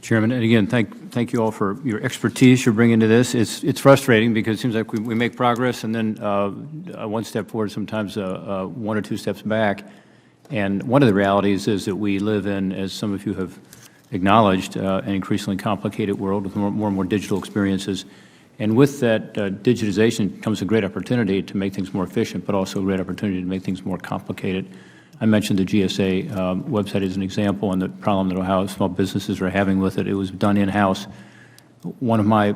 Chairman, and again, thank you all for your expertise you're bringing to this. It's frustrating because it seems like we make progress and then one step forward, sometimes one or two steps back. And one of the realities is that we live in, as some of you have acknowledged, an increasingly complicated world with more and more digital experiences. And with that digitization comes a great opportunity to make things more efficient, but also a great opportunity to make things more complicated. I mentioned the GSA website as an example and the problem that Ohio small businesses are having with it. It was done in-house. One of my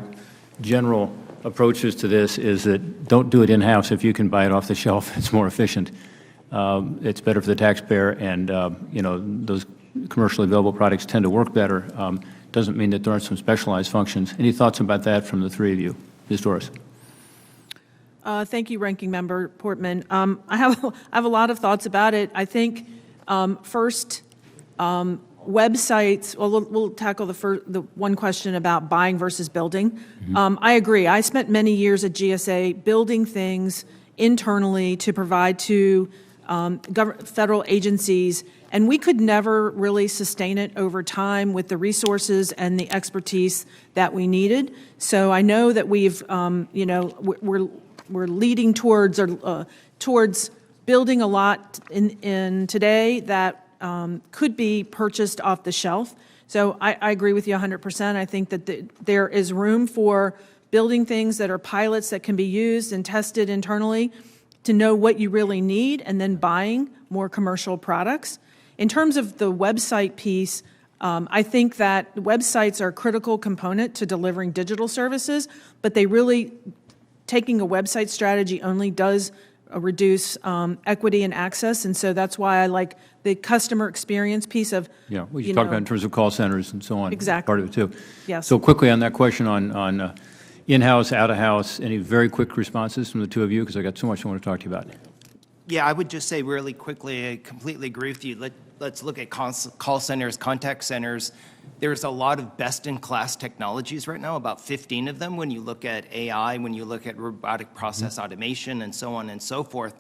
general approaches to this is that don't do it in-house if you can buy it off the shelf. It's more efficient. It's better for the taxpayer, and you know, those commercially available products tend to work better. Doesn't mean that there aren't some specialized functions. Any thoughts about that from the three of you? Ms. Doris. Thank you, Ranking Member Portman. I have a lot of thoughts about it. I think first, websites. Well, we'll tackle the one question about buying versus building. I agree. I spent many years at GSA building things internally to provide to federal agencies, and we could never really sustain it over time with the resources and the expertise that we needed. So I know that we've, you know, we're leading towards building a lot in today that could be purchased off the shelf. So I agree with you 100%. I think that there is room for building things that are pilots that can be used and tested internally to know what you really need, and then buying more commercial products. In terms of the website piece, I think that websites are a critical component to delivering digital services, but they really, taking a website strategy only does reduce equity and access, and so that's why I like the customer experience piece of, yeah, we should talk about in terms of call centers and so on. Exactly. Part of it too. Yes. So quickly on that question on in-house, out-of-house, any very quick responses from the two of you, because I got so much I want to talk to you about. Yeah, I would just say really quickly, I completely agree with you. Let's look at call centers, contact centers. There's a lot of best-in-class technologies right now, about 15 of them when you look at AI, when you look at robotic process automation, and so on and so forth.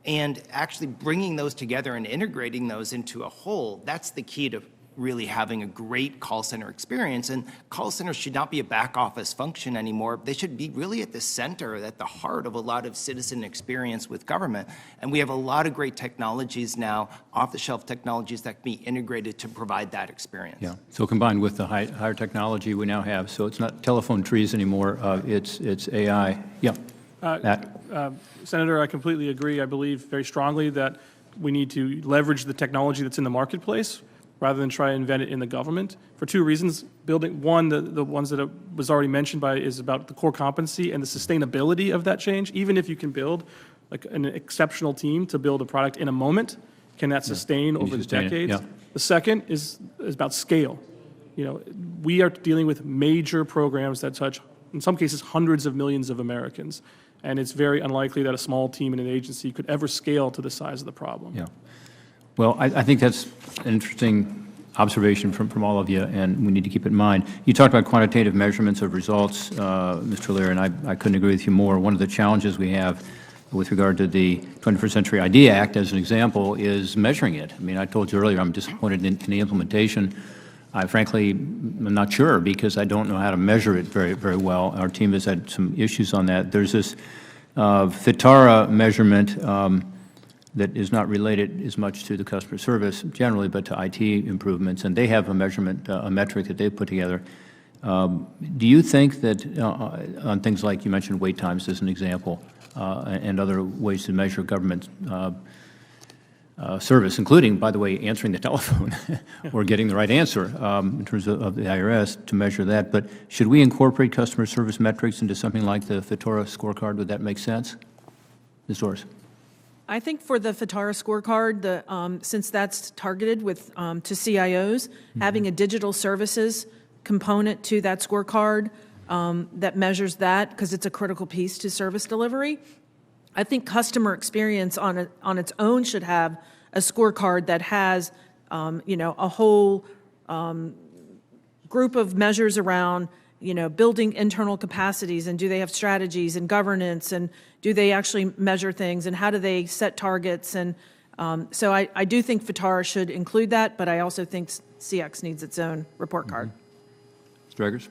And actually bringing those together and integrating those into a whole, that's the key to really having a great call center experience. And call centers should not be a back office function anymore. They should be really at the center, at the heart of a lot of citizen experience with government. And we have a lot of great technologies now, off-the-shelf technologies that can be integrated to provide that experience. Yeah. So combined with the higher technology we now have, so it's not telephone trees anymore. It's AI. Yeah. Senator, I completely agree. I believe very strongly that we need to leverage the technology that's in the marketplace rather than try to invent it in the government, for two reasons. Building, one, the ones that was already mentioned by is about the core competency and the sustainability of that change. Even if you can build like an exceptional team to build a product in a moment, can that sustain over the decades? Yeah. The second is about scale. You know, we are dealing with major programs that touch, in some cases, hundreds of millions of Americans. And it's very unlikely that a small team in an agency could ever scale to the size of the problem. Yeah. Well, I think that's an interesting observation from all of you, and we need to keep it in mind. You talked about quantitative measurements of results, Mr. Lear, and I couldn't agree with you more. One of the challenges we have with regard to the 21st Century Idea Act, as an example, is measuring it. I mean, I told you earlier I'm disappointed in the implementation. I frankly am not sure because I don't know how to measure it very well. Our team has had some issues on that. There's this FITARA measurement that is not related as much to the customer service generally, but to IT improvements, and they have a measurement, a metric that they've put together. Do you think that on things like you mentioned wait times as an example, and other ways to measure government service, including, by the way, answering the telephone or getting the right answer in terms of the IRS to measure that, but should we incorporate customer service metrics into something like the FITARA scorecard? Would that make sense? Ms. Doris. I think for the FITARA scorecard, since that's targeted with to CIOs, having a digital services component to that scorecard that measures that, because it's a critical piece to service delivery. I think customer experience on its own should have a scorecard that has, you know, a whole group of measures around, you know, building internal capacities, and do they have strategies and governance, and do they actually measure things, and how do they set targets? And so I do think FITARA should include that, but I also think CX needs its own report card. Mr. Eggers?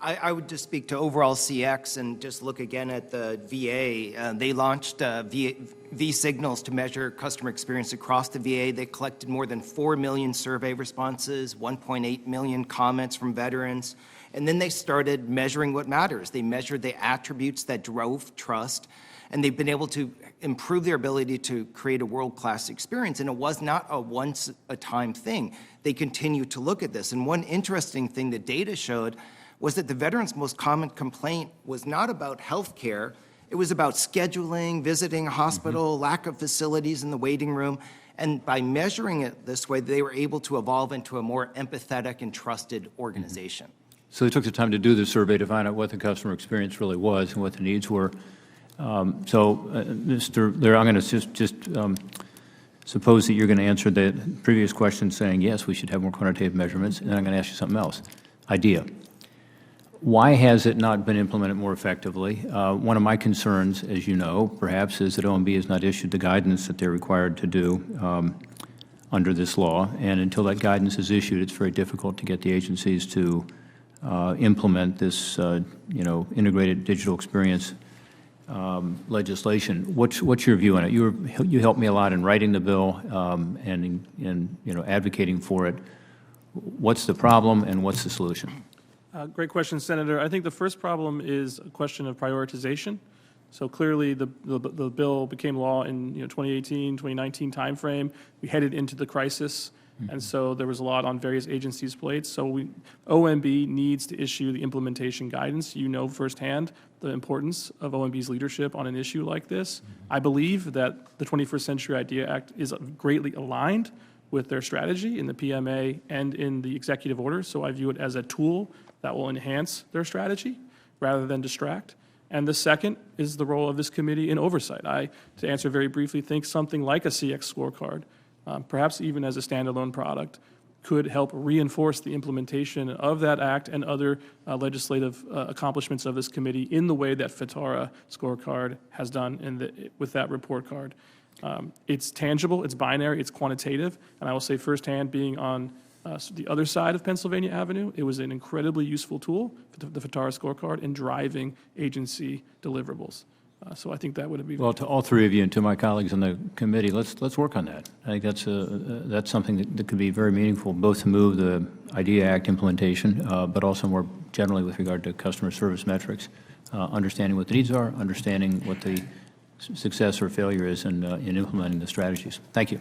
I would just speak to overall CX and just look again at the VA. They launched V Signals to measure customer experience across the VA. They collected more than 4 million survey responses, 1.8 million comments from veterans, and then they started measuring what matters. They measured the attributes that drove trust, and they've been able to improve their ability to create a world-class experience, and it was not a once-a-time thing. They continue to look at this, and one interesting thing the data showed was that the veterans' most common complaint was not about health care. It was about scheduling, visiting a hospital, lack of facilities in the waiting room. And by measuring it this way, they were able to evolve into a more empathetic and trusted organization. So they took the time to do the survey to find out what the customer experience really was and what the needs were. Mr. Lear, I'm going to just suppose that you're going to answer the previous question saying, yes, we should have more quantitative measurements, and I'm going to ask you something else. IDEA. Why has it not been implemented more effectively? One of my concerns, as you know, perhaps, is that OMB has not issued the guidance that they're required to do under this law, and until that guidance is issued, it's very difficult to get the agencies to implement this, integrated digital experience legislation. What's your view on it? You helped me a lot in writing the bill and in advocating for it. What's the problem and what's the solution? Great question, Senator. I think the first problem is a question of prioritization. So clearly, the bill became law in 2018, 2019 timeframe. We headed into the crisis, and so there was a lot on various agencies' plates. So OMB needs to issue the implementation guidance. You know firsthand the importance of OMB's leadership on an issue like this. I believe that the 21st Century IDEA Act is greatly aligned with their strategy in the PMA and in the executive order. So I view it as a tool that will enhance their strategy rather than distract. And the second is the role of this committee in oversight. I, to answer very briefly, think something like a CX scorecard, perhaps even as a standalone product, could help reinforce the implementation of that act and other legislative accomplishments of this committee in the way that FITARA scorecard has done with that report card. It's tangible, it's binary, it's quantitative, and I will say firsthand, being on the other side of Pennsylvania Avenue, it was an incredibly useful tool, the FITARA scorecard, in driving agency deliverables. So I think that would be... Well, to all three of you and to my colleagues on the committee, let's work on that. I think that's something that could be very meaningful, both to move the IDEA Act implementation, but also more generally with regard to customer service metrics, understanding what the needs are, understanding what the success or failure is in implementing the strategies. Thank you.